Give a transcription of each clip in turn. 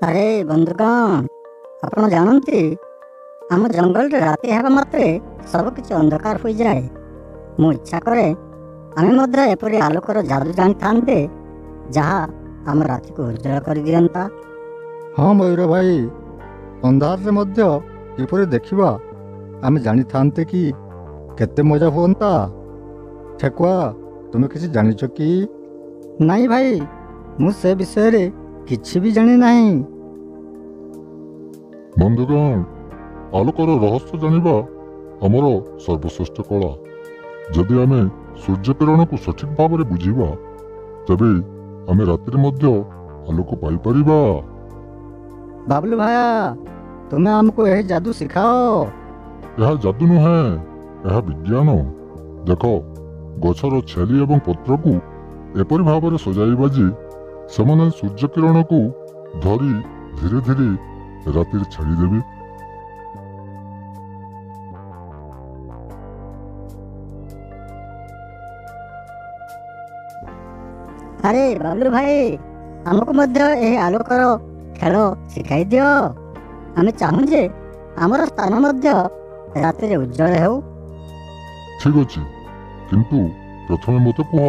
ଆରେ ବନ୍ଧୁଗଣ, ଆପଣ ଜାଣନ୍ତି ଆମ ଜଙ୍ଗଲରେ ରାତି ହେବା ମାତ୍ରେ ସବୁକିଛି ଅନ୍ଧକାର ହୋଇଯାଏ। ମୁଁ ଇଚ୍ଛା କରେ ଆମେ ମଧ୍ୟ ଏପରି ଆଲୋକର ଯାଦୁ ଜାଣିଥାନ୍ତେ ଯାହା ଆମ ରାତିକୁ ଉଜ୍ଜଳ କରିଦିଅନ୍ତା। ହଁ ମୟୂର ଭାଇ, ଅନ୍ଧାରରେ ମଧ୍ୟ କିପରି ଦେଖିବା ଆମେ ଜାଣିଥାନ୍ତେ କି କେତେ ମଜା ହୁଅନ୍ତା। ଠେକୁଆ, ତୁମେ କିଛି ଜାଣିଛ କି? ନାଇଁ ଭାଇ, ମୁଁ ସେ ବିଷୟରେ କିଛି ବି ଜାଣିନାହିଁ। ବନ୍ଧୁଗଣ, ଆଲୋକର ରହସ୍ୟ ଜାଣିବା ଆମର ସର୍ବଶ୍ରେଷ୍ଠ କଳା। ଯଦି ଆମେ ସୂର୍ଯ୍ୟ କିରଣକୁ ସଠିକ୍ ଭାବରେ ବୁଝିବା, ତେବେ ଆମେ ରାତିରେ ମଧ୍ୟ ଆଲୋକ ପାଇପାରିବା। ବାବୁଲୁ ଭାୟା, ତୁମେ ଆମକୁ ଏହି ଯାଦୁ ଶିଖାଅ। ଏହା ଯାଦୁ ନୁହେଁ, ଏହା ବିଜ୍ଞାନ। ଦେଖ, ଗଛର ଛେଲି ଏବଂ ପତ୍ରକୁ ଏପରି ଭାବରେ ସଜାଇବା ଯେ ସେମାନେ ସୂର୍ଯ୍ୟ କିରଣକୁ ଧରି ଧୀରେ ଧୀରେ ରାତିରେ ଛାଡ଼ିଦେବେ। ଆରେ ବାବୁଲୁ ଭାଇ, ଆମକୁ ମଧ୍ୟ ଏହି ଆଲୋକର ଖେଳ ଶିଖାଇ ଦିଅ। ଆମେ ଚାହୁଁ ଯେ ଆମର ସ୍ଥାନ ମଧ୍ୟ ରାତିରେ ଉଜ୍ଜଳ ହେଉ। ଠିକ୍ ଅଛି, କିନ୍ତୁ ପ୍ରଥମେ ମୋତେ କୁହ,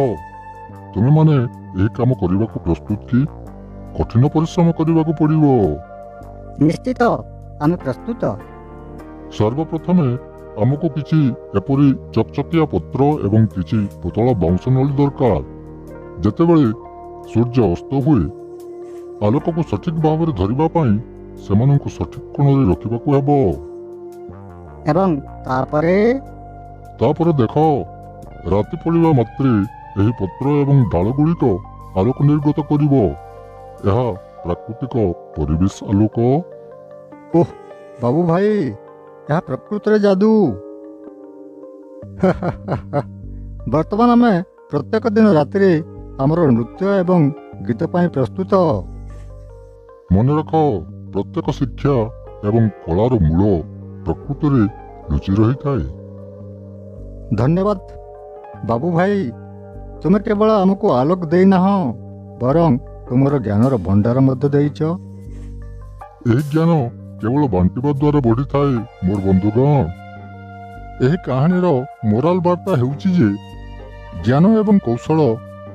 ତୁମେମାନେ ଏହି କାମ କରିବାକୁ ପ୍ରସ୍ତୁତ କି? କଠିନ ପରିଶ୍ରମ କରିବାକୁ ପଡ଼ିବ। ନିଶ୍ଚିତ, ଆମେ ପ୍ରସ୍ତୁତ। ସର୍ବପ୍ରଥମେ ଆମକୁ କିଛି ଏପରି ଚକଚକିଆ ପତ୍ର ଏବଂ କିଛି ପତଳା ବାଉଁଶ ନଳି ଦରକାର। ଯେତେବେଳେ ସୂର୍ଯ୍ୟ ଅସ୍ତ ହୁଏ, ଆଲୋକକୁ ସଠିକ୍ ଭାବରେ ଧରିବା ପାଇଁ ସେମାନଙ୍କୁ ସଠିକ୍ କୋଣରେ ରଖିବାକୁ ହେବ। ଏବଂ ତାପରେ ଦେଖ, ରାତି ପଡ଼ିବା ମାତ୍ରେ ଏହି ପତ୍ର ଏବଂ ଡାଳଗୁଡ଼ିକ ଆଲୋକ ନିର୍ଗତ କରିବ। ଏହା ପ୍ରାକୃତିକ ପରିବେଶ ଆଲୋକ। ଓଃ ବାବୁ ଭାଇ, ଏହା ପ୍ରକୃତରେ ଯାଦୁ। ବର୍ତ୍ତମାନ ଆମେ ପ୍ରତ୍ୟେକ ଦିନ ରାତିରେ ଆମର ନୃତ୍ୟ ଏବଂ ଗୀତ ପାଇଁ ପ୍ରସ୍ତୁତ। ମନେ ରଖ, ପ୍ରତ୍ୟେକ ଶିକ୍ଷା ଏବଂ କଳାର ମୂଳ ପ୍ରକୃତରେ ଲୁଚି ରହିଥାଏ। ଧନ୍ୟବାଦ ବାବୁ ଭାଇ, ତୁମେ କେବଳ ଆମକୁ ଆଲୋକ ଦେଇନାହଁ, ବରଂ ତୁମର ଜ୍ଞାନର ଭଣ୍ଡାର ମଧ୍ୟ ଦେଇଛ। ଏହି ଜ୍ଞାନ କେବଳ ବାଣ୍ଟିବା ଦ୍ୱାରା ବଢ଼ିଥାଏ ମୋର ବନ୍ଧୁଗଣ। ଏହି କାହାଣୀର ମୋରାଲ ବାର୍ତ୍ତା ହେଉଛି ଯେ ଜ୍ଞାନ ଏବଂ କୌଶଳ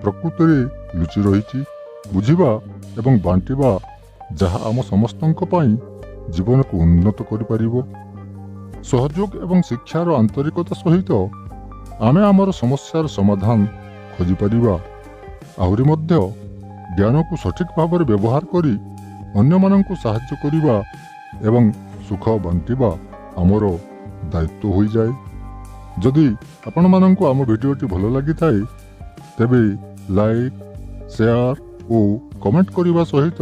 ପ୍ରକୃତିରେ ଲୁଚି ରହିଛି। ବୁଝିବା ଏବଂ ବାଣ୍ଟିବା ଯାହା ଆମ ସମସ୍ତଙ୍କ ପାଇଁ ଜୀବନକୁ ଉନ୍ନତ କରିପାରିବ। ସହଯୋଗ ଏବଂ ଶିକ୍ଷାର ଆନ୍ତରିକତା ସହିତ ଆମେ ଆମର ସମସ୍ୟାର ସମାଧାନ ଖୋଜିପାରିବା। ଆହୁରି ମଧ୍ୟ ଜ୍ଞାନକୁ ସଠିକ୍ ଭାବରେ ବ୍ୟବହାର କରି ଅନ୍ୟମାନଙ୍କୁ ସାହାଯ୍ୟ କରିବା ଏବଂ ସୁଖ ବାଣ୍ଟିବା ଆମର ଦାୟିତ୍ୱ ହୋଇଯାଏ। ଯଦି ଆପଣମାନଙ୍କୁ ଆମ ଭିଡ଼ିଓଟି ଭଲ ଲାଗିଥାଏ, ତେବେ ଲାଇକ୍, ସେୟାର ଓ କମେଣ୍ଟ କରିବା ସହିତ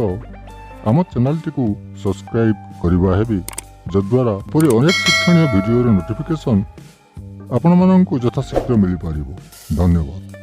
ଆମ ଚ୍ୟାନେଲଟିକୁ ସବସ୍କ୍ରାଇବ୍ କରିବା ହେବେ, ଯଦ୍ୱାରା ପରି ଅନେକ ଶିକ୍ଷଣୀୟ ଭିଡ଼ିଓର ନୋଟିଫିକେସନ୍ ଆପଣମାନଙ୍କୁ ଯଥାଶୀଘ୍ର ମିଳିପାରିବ। ଧନ୍ୟବାଦ।